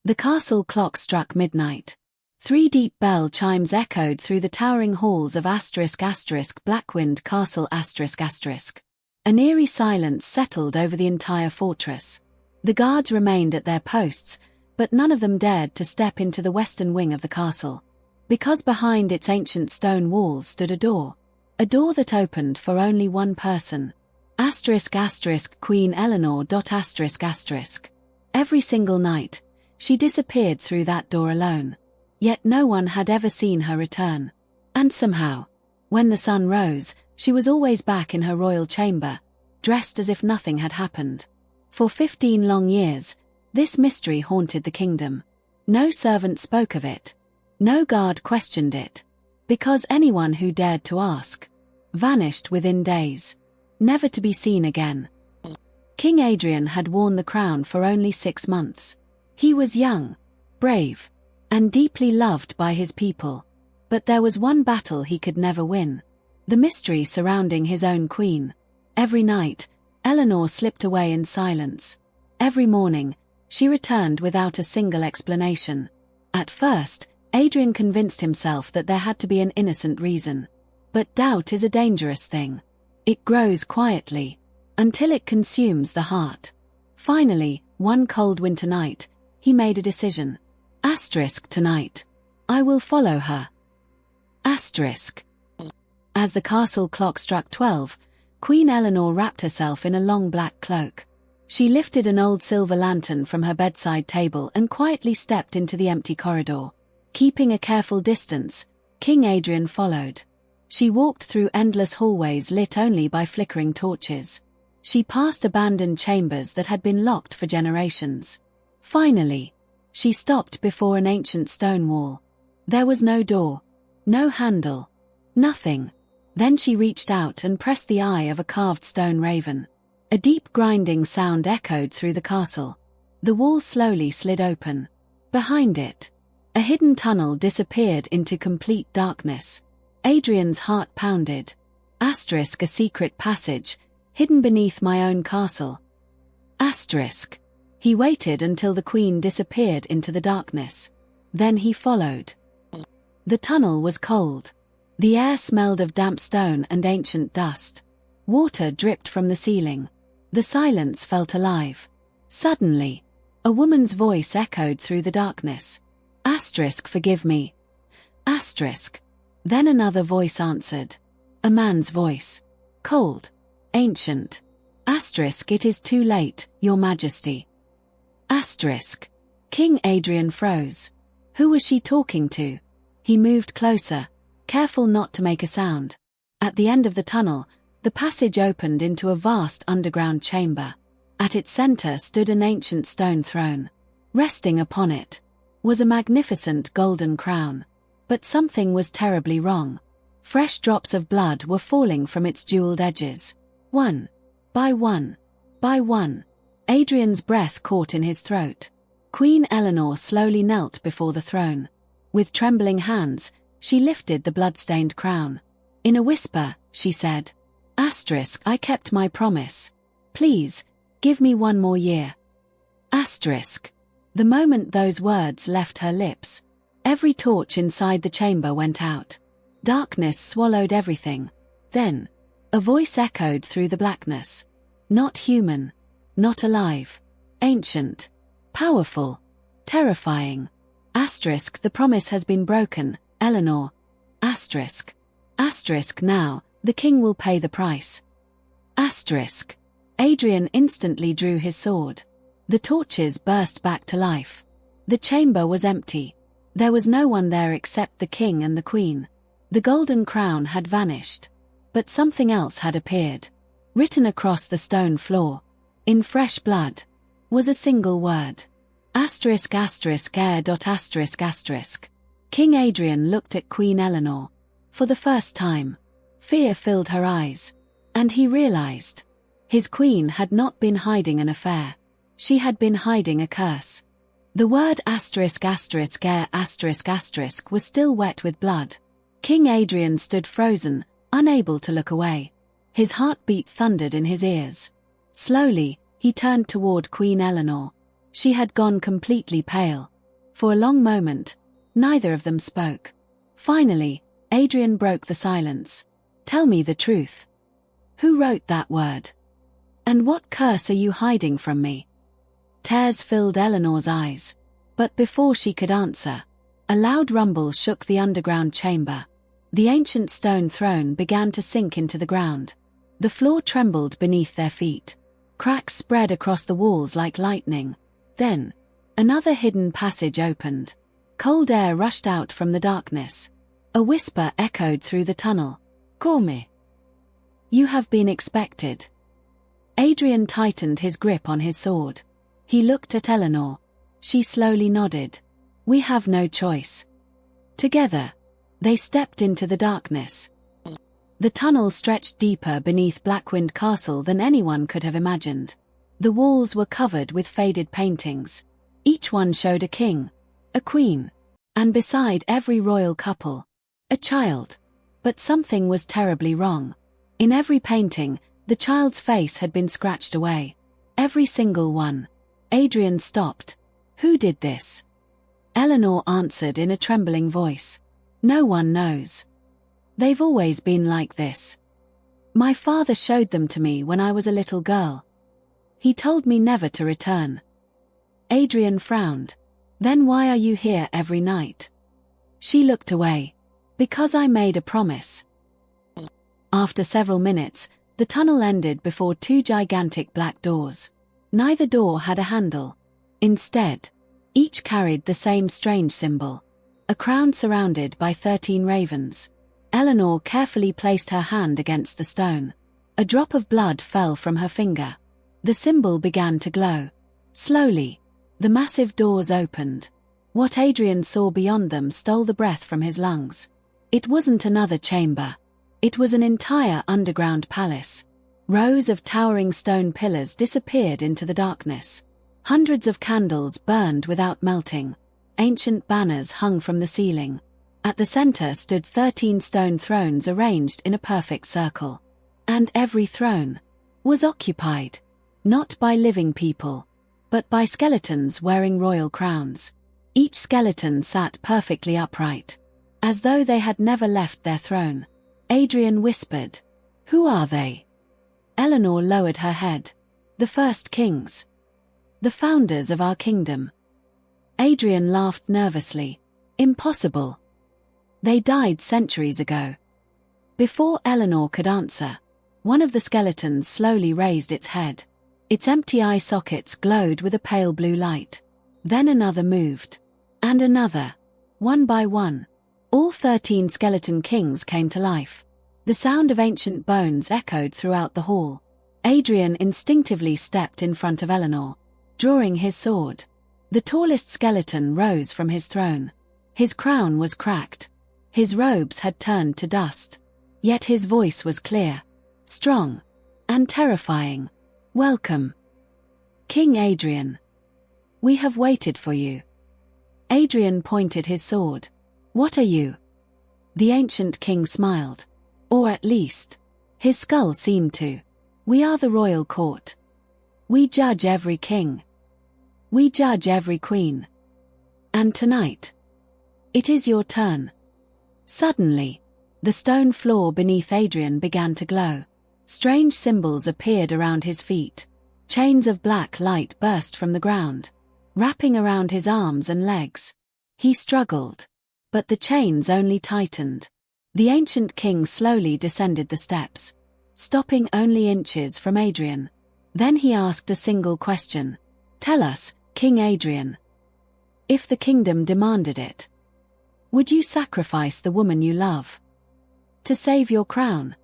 The castle clock struck midnight. 3 deep bell chimes echoed through the towering halls of Blackwind Castle ***. An eerie silence settled over the entire fortress. The guards remained at their posts, but none of them dared to step into the western wing of the castle. Because behind its ancient stone walls stood a door that opened for only one person. Queen Eleanor. Every single night, she disappeared through that door alone. Yet no one had ever seen her return. And somehow, when the sun rose, she was always back in her royal chamber, dressed as if nothing had happened. For 15 long years, this mystery haunted the kingdom. No servant spoke of it. No guard questioned it. Because anyone who dared to ask vanished within days, never to be seen again. King Adrian had worn the crown for only 6 months. He was young, brave, and deeply loved by his people. But there was one battle he could never win: the mystery surrounding his own queen. Every night, Eleanor slipped away in silence. Every morning, she returned without a single explanation. At first, Adrian convinced himself that there had to be an innocent reason. But doubt is a dangerous thing. It grows quietly, until it consumes the heart. Finally, one cold winter night, he made a decision. Tonight, I will follow her. As the castle clock struck 12, Queen Eleanor wrapped herself in a long black cloak. She lifted an old silver lantern from her bedside table and quietly stepped into the empty corridor. Keeping a careful distance, King Adrian followed. She walked through endless hallways lit only by flickering torches. She passed abandoned chambers that had been locked for generations. Finally, she stopped before an ancient stone wall. There was no door, no handle, nothing. Then she reached out and pressed the eye of a carved stone raven. A deep grinding sound echoed through the castle. The wall slowly slid open. Behind it, a hidden tunnel disappeared into complete darkness. Adrian's heart pounded. A secret passage, hidden beneath my own castle. He waited until the queen disappeared into the darkness. Then he followed. The tunnel was cold. The air smelled of damp stone and ancient dust. Water dripped from the ceiling. The silence felt alive. Suddenly, a woman's voice echoed through the darkness. Forgive me. Then another voice answered. A man's voice. Cold. Ancient. It is too late, Your Majesty. King Adrian froze. Who was she talking to? He moved closer, careful not to make a sound. At the end of the tunnel, the passage opened into a vast underground chamber. At its center stood an ancient stone throne. Resting upon it was a magnificent golden crown. But something was terribly wrong. Fresh drops of blood were falling from its jeweled edges. One by one, Adrian's breath caught in his throat. Queen Eleanor slowly knelt before the throne. With trembling hands, she lifted the blood-stained crown. In a whisper, she said, I kept my promise. Please, give me 1 more year. The moment those words left her lips, every torch inside the chamber went out. Darkness swallowed everything. Then, a voice echoed through the blackness. Not human. Not alive. Ancient. Powerful. Terrifying. The promise has been broken, Eleanor. Now, the king will pay the price. Adrian instantly drew his sword. The torches burst back to life. The chamber was empty. There was no one there except the king and the queen. The golden crown had vanished. But something else had appeared. Written across the stone floor, in fresh blood, was a single word. heir. King Adrian looked at Queen Eleanor. For the first time, fear filled her eyes. And he realized. His queen had not been hiding an affair. She had been hiding a curse. The word heir was still wet with blood. King Adrian stood frozen, unable to look away. His heartbeat thundered in his ears. Slowly, he turned toward Queen Eleanor. She had gone completely pale. For a long moment, neither of them spoke. Finally, Adrian broke the silence. Tell me the truth. Who wrote that word? And what curse are you hiding from me? Tears filled Eleanor's eyes. But before she could answer, a loud rumble shook the underground chamber. The ancient stone throne began to sink into the ground. The floor trembled beneath their feet. Cracks spread across the walls like lightning. Then, another hidden passage opened. Cold air rushed out from the darkness. A whisper echoed through the tunnel. Call me. You have been expected. Adrian tightened his grip on his sword. He looked at Eleanor. She slowly nodded. We have no choice. Together, they stepped into the darkness. The tunnel stretched deeper beneath Blackwind Castle than anyone could have imagined. The walls were covered with faded paintings. Each one showed a king, a queen, and beside every royal couple, a child. But something was terribly wrong. In every painting, the child's face had been scratched away. Every single one. Adrian stopped. Who did this? Eleanor answered in a trembling voice. No one knows. They've always been like this. My father showed them to me when I was a little girl. He told me never to return. Adrian frowned. Then why are you here every night? She looked away. Because I made a promise. After several minutes, the tunnel ended before two gigantic black doors. Neither door had a handle. Instead, each carried the same strange symbol. A crown surrounded by 13 ravens. Eleanor carefully placed her hand against the stone. A drop of blood fell from her finger. The symbol began to glow. Slowly, the massive doors opened. What Adrian saw beyond them stole the breath from his lungs. It wasn't another chamber. It was an entire underground palace. Rows of towering stone pillars disappeared into the darkness. Hundreds of candles burned without melting. Ancient banners hung from the ceiling. At the center stood 13 stone thrones arranged in a perfect circle. And every throne was occupied, not by living people, but by skeletons wearing royal crowns. Each skeleton sat perfectly upright, as though they had never left their throne. Adrian whispered, "Who are they?" Eleanor lowered her head. "The first kings. The founders of our kingdom." Adrian laughed nervously. "Impossible. They died centuries ago." Before Eleanor could answer, one of the skeletons slowly raised its head. Its empty eye sockets glowed with a pale blue light. Then another moved. And another. One by one. All 13 skeleton kings came to life. The sound of ancient bones echoed throughout the hall. Adrian instinctively stepped in front of Eleanor, drawing his sword. The tallest skeleton rose from his throne. His crown was cracked. His robes had turned to dust. Yet his voice was clear, strong, and terrifying. "Welcome, King Adrian. We have waited for you." Adrian pointed his sword. "What are you?" The ancient king smiled. Or at least, his skull seemed to. "We are the royal court. We judge every king. We judge every queen. And tonight, it is your turn." Suddenly, the stone floor beneath Adrian began to glow. Strange symbols appeared around his feet. Chains of black light burst from the ground, wrapping around his arms and legs. He struggled, but the chains only tightened. The ancient king slowly descended the steps, stopping only inches from Adrian. Then he asked a single question. "Tell us, King Adrian. If the kingdom demanded it, would you sacrifice the woman you love to save your crown?"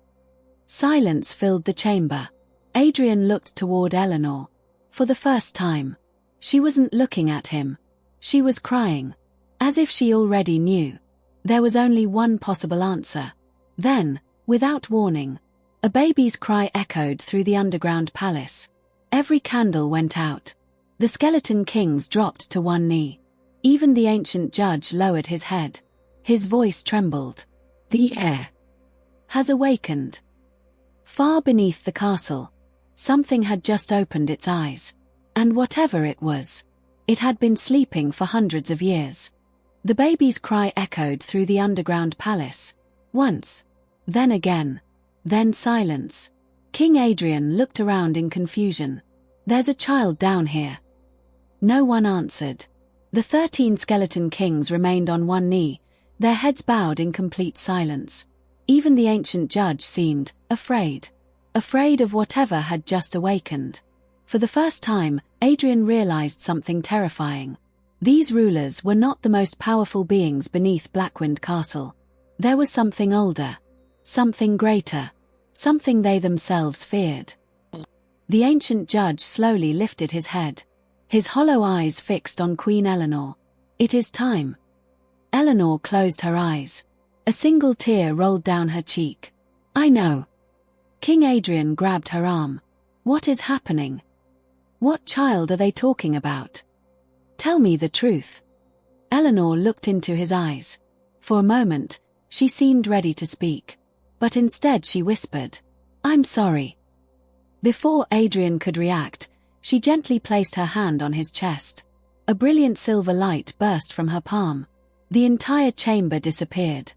Silence filled the chamber. Adrian looked toward Eleanor. For the first time, she wasn't looking at him. She was crying, as if she already knew. There was only one possible answer. Then, without warning, a baby's cry echoed through the underground palace. Every candle went out. The skeleton kings dropped to one knee. Even the ancient judge lowered his head. His voice trembled. "The heir has awakened." Far beneath the castle, something had just opened its eyes. And whatever it was, It had been sleeping for hundreds of years. The baby's cry echoed through the underground palace. Once. Then again. Then silence. King Adrian looked around in confusion. "There's a child down here." No one answered. The 13 skeleton kings remained on one knee, their heads bowed in complete silence. Even the ancient judge seemed afraid. Afraid of whatever had just awakened. For the first time, Adrian realized something terrifying. These rulers were not the most powerful beings beneath Blackwind Castle. There was something older. Something greater. Something they themselves feared. The ancient judge slowly lifted his head. His hollow eyes fixed on Queen Eleanor. "It is time." Eleanor closed her eyes. A single tear rolled down her cheek. "I know." King Adrian grabbed her arm. "What is happening? What child are they talking about? Tell me the truth." Eleanor looked into his eyes. For a moment, she seemed ready to speak. But instead she whispered, "I'm sorry." Before Adrian could react, she gently placed her hand on his chest. A brilliant silver light burst from her palm. The entire chamber disappeared.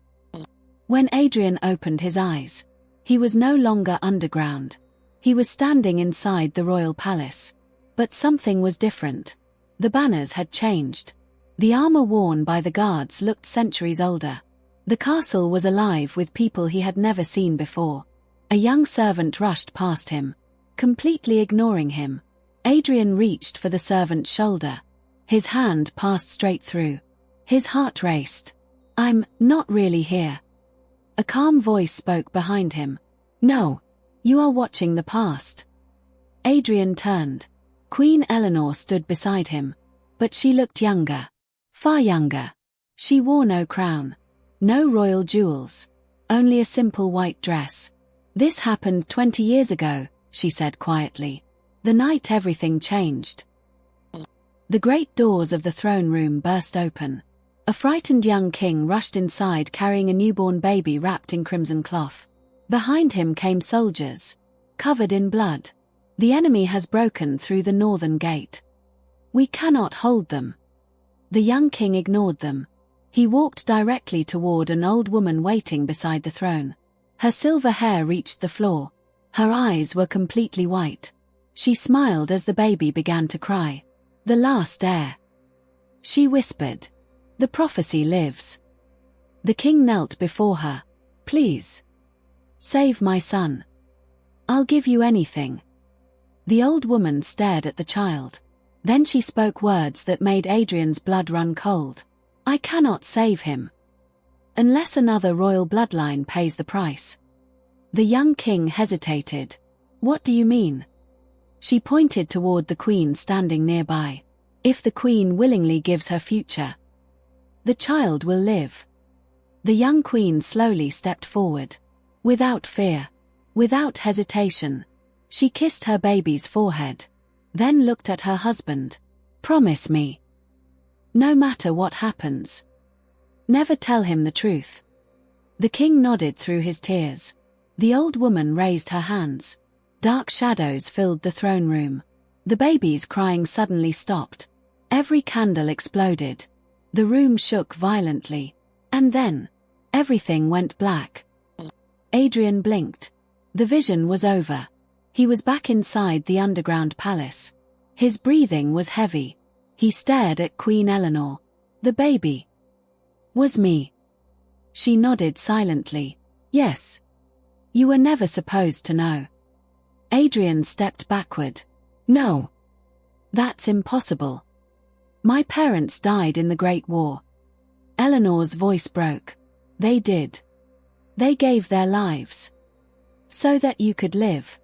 When Adrian opened his eyes, he was no longer underground. He was standing inside the royal palace. But something was different. The banners had changed. The armor worn by the guards looked centuries older. The castle was alive with people he had never seen before. A young servant rushed past him, completely ignoring him. Adrian reached for the servant's shoulder. His hand passed straight through. His heart raced. "I'm not really here." A calm voice spoke behind him. "No. You are watching the past." Adrian turned. Queen Eleanor stood beside him. But she looked younger. Far younger. She wore no crown. No royal jewels. Only a simple white dress. "This happened 20 years ago," she said quietly. "The night everything changed." The great doors of the throne room burst open. A frightened young king rushed inside carrying a newborn baby wrapped in crimson cloth. Behind him came soldiers, covered in blood. "The enemy has broken through the northern gate. We cannot hold them." The young king ignored them. He walked directly toward an old woman waiting beside the throne. Her silver hair reached the floor. Her eyes were completely white. She smiled as the baby began to cry. "The last heir," she whispered. "The prophecy lives." The king knelt before her. "Please. Save my son. I'll give you anything." The old woman stared at the child. Then she spoke words that made Adrian's blood run cold. "I cannot save him. Unless another royal bloodline pays the price." The young king hesitated. "What do you mean?" She pointed toward the queen standing nearby. "If the queen willingly gives her future, the child will live." The young queen slowly stepped forward. Without fear, without hesitation, she kissed her baby's forehead. Then looked at her husband. "Promise me. No matter what happens. Never tell him the truth." The king nodded through his tears. The old woman raised her hands. Dark shadows filled the throne room. The baby's crying suddenly stopped. Every candle exploded. The room shook violently. And then, everything went black. Adrian blinked. The vision was over. He was back inside the underground palace. His breathing was heavy. He stared at Queen Eleanor. "The baby was me." She nodded silently. "Yes. You were never supposed to know." Adrian stepped backward. "No. That's impossible. My parents died in the Great War." Eleanor's voice broke. "They did. They gave their lives. So that you could live."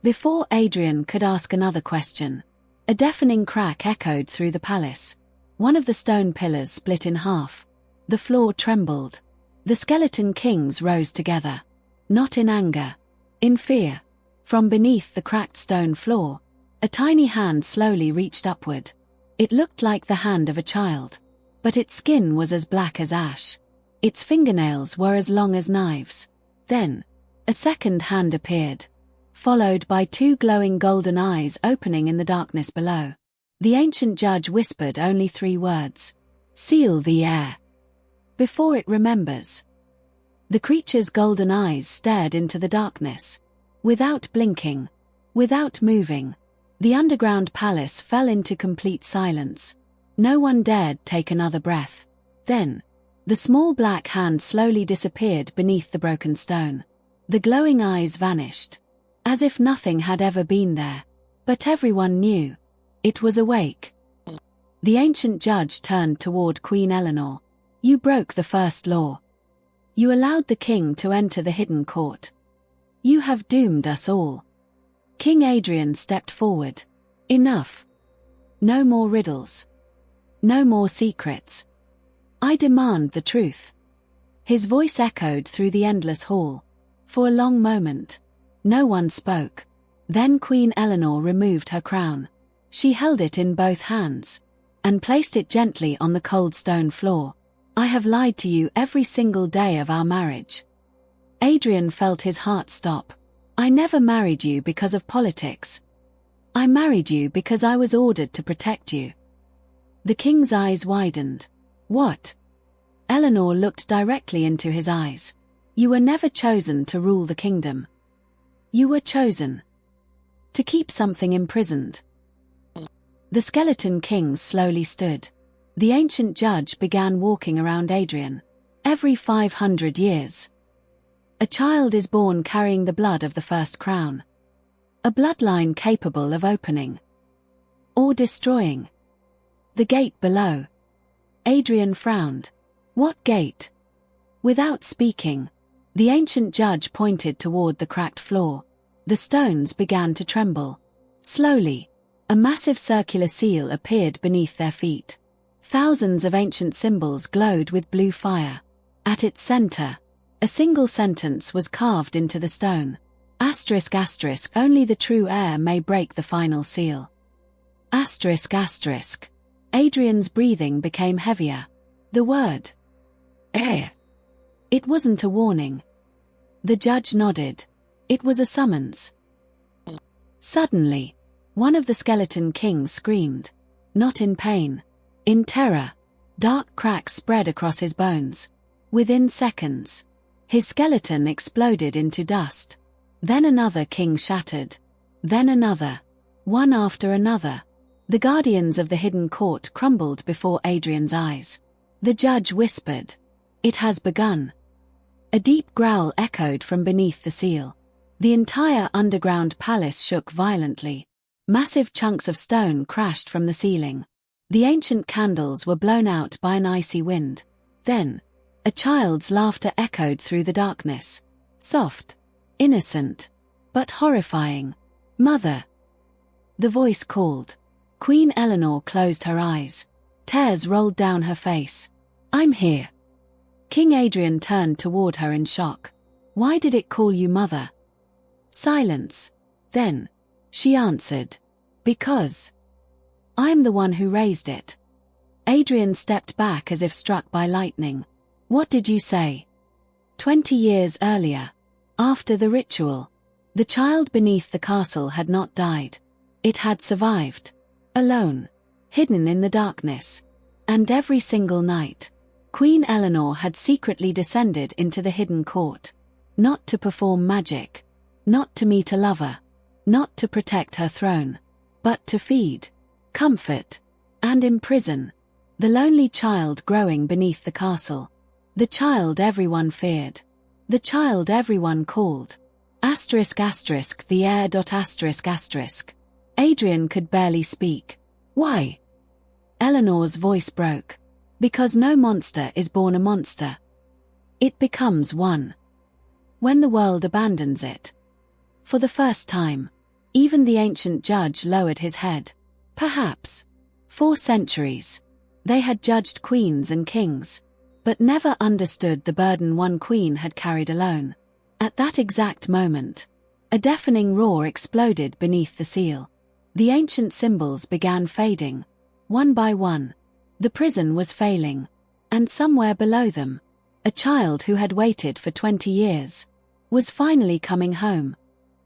Before Adrian could ask another question, a deafening crack echoed through the palace. One of the stone pillars split in half. The floor trembled. The skeleton kings rose together. Not in anger. In fear. From beneath the cracked stone floor, a tiny hand slowly reached upward. It looked like the hand of a child. But its skin was as black as ash. Its fingernails were as long as knives. Then, a second hand appeared, followed by two glowing golden eyes opening in the darkness below. The ancient judge whispered only 3 words. Seal the heir. Before it remembers. The creature's golden eyes stared into the darkness. Without blinking, without moving, the underground palace fell into complete silence. No one dared take another breath. Then, the small black hand slowly disappeared beneath the broken stone. The glowing eyes vanished, as if nothing had ever been there. But everyone knew. It was awake. The ancient judge turned toward Queen Eleanor. You broke the first law. You allowed the king to enter the hidden court. You have doomed us all. King Adrian stepped forward. Enough. No more riddles. No more secrets. I demand the truth. His voice echoed through the endless hall. For a long moment, no one spoke. Then Queen Eleanor removed her crown. She held it in both hands, and placed it gently on the cold stone floor. I have lied to you every single day of our marriage. Adrian felt his heart stop. I never married you because of politics. I married you because I was ordered to protect you. The king's eyes widened. What? Eleanor looked directly into his eyes. You were never chosen to rule the kingdom. You were chosen to keep something imprisoned. The skeleton kings slowly stood. The ancient judge began walking around Adrian. Every 500 years, a child is born carrying the blood of the first crown. A bloodline capable of opening or destroying the gate below. Adrian frowned. What gate? Without speaking, the ancient judge pointed toward the cracked floor. The stones began to tremble. Slowly, a massive circular seal appeared beneath their feet. Thousands of ancient symbols glowed with blue fire. At its center, a single sentence was carved into the stone. Asterisk asterisk, only the true heir may break the final seal. Asterisk asterisk. Adrian's breathing became heavier. The word heir. It wasn't a warning. The judge nodded. It was a summons. Suddenly, one of the skeleton kings screamed. Not in pain. In terror. Dark cracks spread across his bones. Within seconds, his skeleton exploded into dust. Then another king shattered. Then another. One after another. The guardians of the hidden court crumbled before Adrian's eyes. The judge whispered. It has begun. A deep growl echoed from beneath the seal. The entire underground palace shook violently. Massive chunks of stone crashed from the ceiling. The ancient candles were blown out by an icy wind. Then, a child's laughter echoed through the darkness. Soft, innocent, but horrifying. Mother! The voice called. Queen Eleanor closed her eyes. Tears rolled down her face. I'm here. King Adrian turned toward her in shock. Why did it call you mother? Silence. Then, she answered. Because I'm the one who raised it. Adrian stepped back as if struck by lightning. What did you say? 20 years earlier, after the ritual, the child beneath the castle had not died. It had survived. Alone, hidden in the darkness. And every single night, Queen Eleanor had secretly descended into the hidden court. Not to perform magic. Not to meet a lover. Not to protect her throne. But to feed, comfort, and imprison the lonely child growing beneath the castle. The child everyone feared. The child everyone called. Asterisk asterisk the heir. Asterisk asterisk. Adrian could barely speak. Why? Eleanor's voice broke. Because no monster is born a monster. It becomes one when the world abandons it. For the first time, even the ancient judge lowered his head. Perhaps, 4 centuries, they had judged queens and kings, but never understood the burden one queen had carried alone. At that exact moment, a deafening roar exploded beneath the seal. The ancient symbols began fading, one by one. The prison was failing, and somewhere below them, a child who had waited for 20 years, was finally coming home.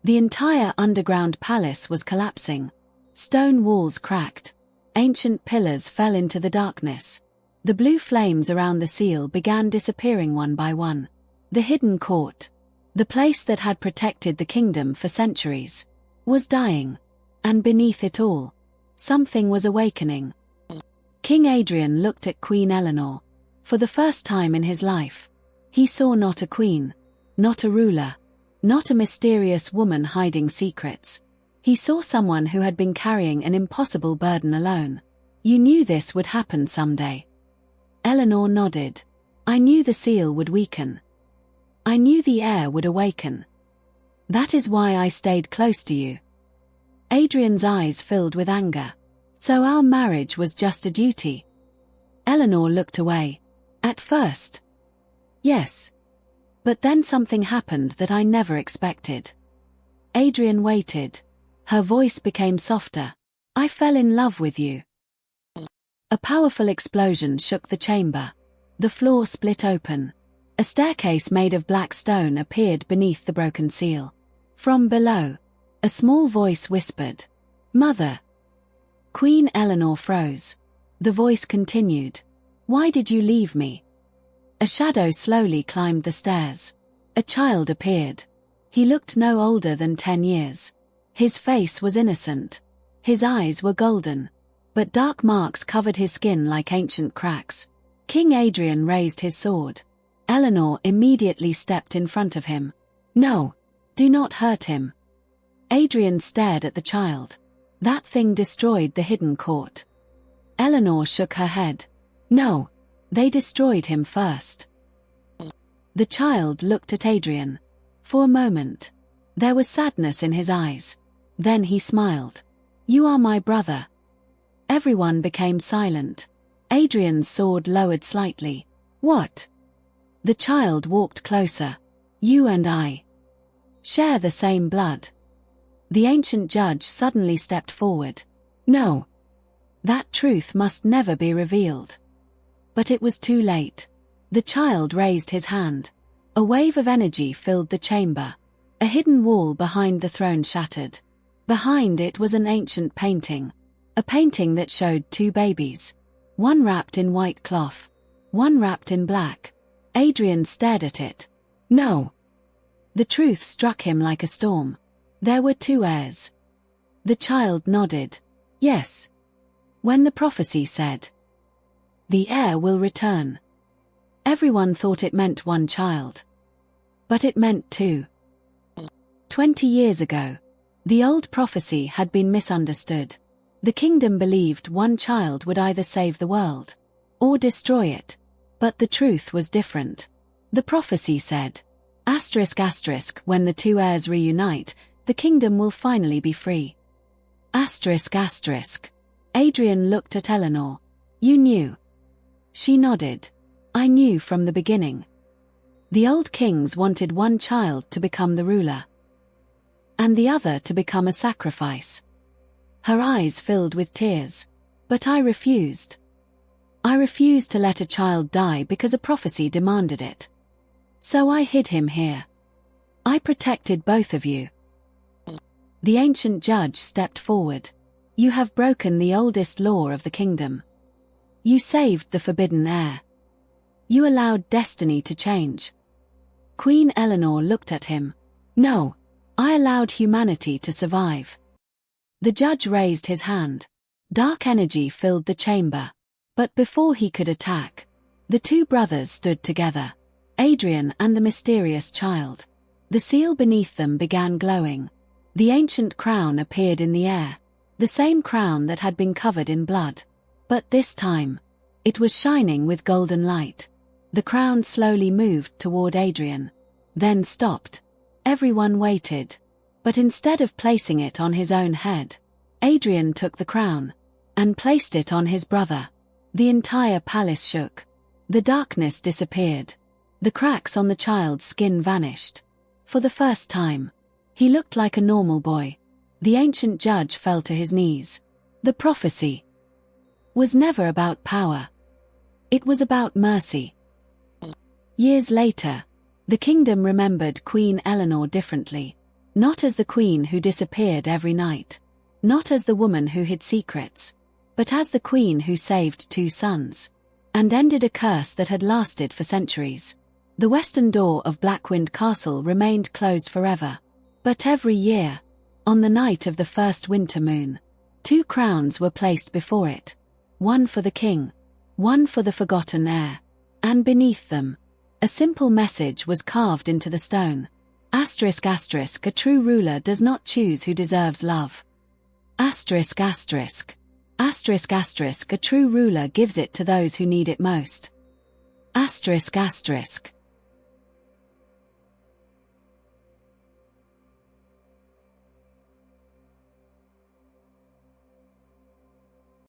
The entire underground palace was collapsing. Stone walls cracked. Ancient pillars fell into the darkness. The blue flames around the seal began disappearing one by one. The hidden court, the place that had protected the kingdom for centuries, was dying. And beneath it all, something was awakening. King Adrian looked at Queen Eleanor. For the first time in his life, he saw not a queen, not a ruler, not a mysterious woman hiding secrets. He saw someone who had been carrying an impossible burden alone. You knew this would happen someday. Eleanor nodded. I knew the seal would weaken. I knew the heir would awaken. That is why I stayed close to you. Adrian's eyes filled with anger. So our marriage was just a duty. Eleanor looked away. At first. Yes. But then something happened that I never expected. Adrian waited. Her voice became softer. I fell in love with you. A powerful explosion shook the chamber. The floor split open. A staircase made of black stone appeared beneath the broken seal. From below, a small voice whispered, Mother. Queen Eleanor froze. The voice continued. Why did you leave me? A shadow slowly climbed the stairs. A child appeared. He looked no older than 10 years. His face was innocent. His eyes were golden. But dark marks covered his skin like ancient cracks. King Adrian raised his sword. Eleanor immediately stepped in front of him. No, do not hurt him. Adrian stared at the child. That thing destroyed the hidden court. Eleanor shook her head. No, they destroyed him first. The child looked at Adrian. For a moment, there was sadness in his eyes. Then he smiled. You are my brother. Everyone became silent. Adrian's sword lowered slightly. What? The child walked closer. You and I share the same blood. The ancient judge suddenly stepped forward. No. That truth must never be revealed. But it was too late. The child raised his hand. A wave of energy filled the chamber. A hidden wall behind the throne shattered. Behind it was an ancient painting. A painting that showed 2 babies. One wrapped in white cloth. One wrapped in black. Adrian stared at it. No. The truth struck him like a storm. There were 2 heirs. The child nodded. Yes. When the prophecy said, the heir will return. Everyone thought it meant 1 child. But it meant 2. 20 years ago, the old prophecy had been misunderstood. The kingdom believed 1 child would either save the world or destroy it. But the truth was different. The prophecy said, ***, when the 2 heirs reunite, the kingdom will finally be free. ***. Adrian looked at Eleanor. You knew. She nodded. I knew from the beginning. The old kings wanted 1 child to become the ruler, and the other to become a sacrifice. Her eyes filled with tears. But I refused. I refused to let a child die because a prophecy demanded it. So I hid him here. I protected both of you. The ancient judge stepped forward. You have broken the oldest law of the kingdom. You saved the forbidden heir. You allowed destiny to change. Queen Eleanor looked at him. No, I allowed humanity to survive. The judge raised his hand. Dark energy filled the chamber. But before he could attack, the 2 brothers stood together. Adrian and the mysterious child. The seal beneath them began glowing. The ancient crown appeared in the air. The same crown that had been covered in blood. But this time, it was shining with golden light. The crown slowly moved toward Adrian. Then stopped. Everyone waited. But instead of placing it on his own head, Adrian took the crown and placed it on his brother. The entire palace shook. The darkness disappeared. The cracks on the child's skin vanished. For the first time, he looked like a normal boy. The ancient judge fell to his knees. The prophecy was never about power. It was about mercy. Years later, the kingdom remembered Queen Eleanor differently. Not as the queen who disappeared every night. Not as the woman who hid secrets. but as the queen who saved 2 sons and ended a curse that had lasted for centuries. The western door of Blackwind Castle remained closed forever. But every year, on the night of the first winter moon, 2 crowns were placed before it. One for the king, one for the forgotten heir. And beneath them, a simple message was carved into the stone. Asterisk asterisk, a true ruler does not choose who deserves love. Asterisk asterisk. Asterisk asterisk, a true ruler gives it to those who need it most. Asterisk asterisk.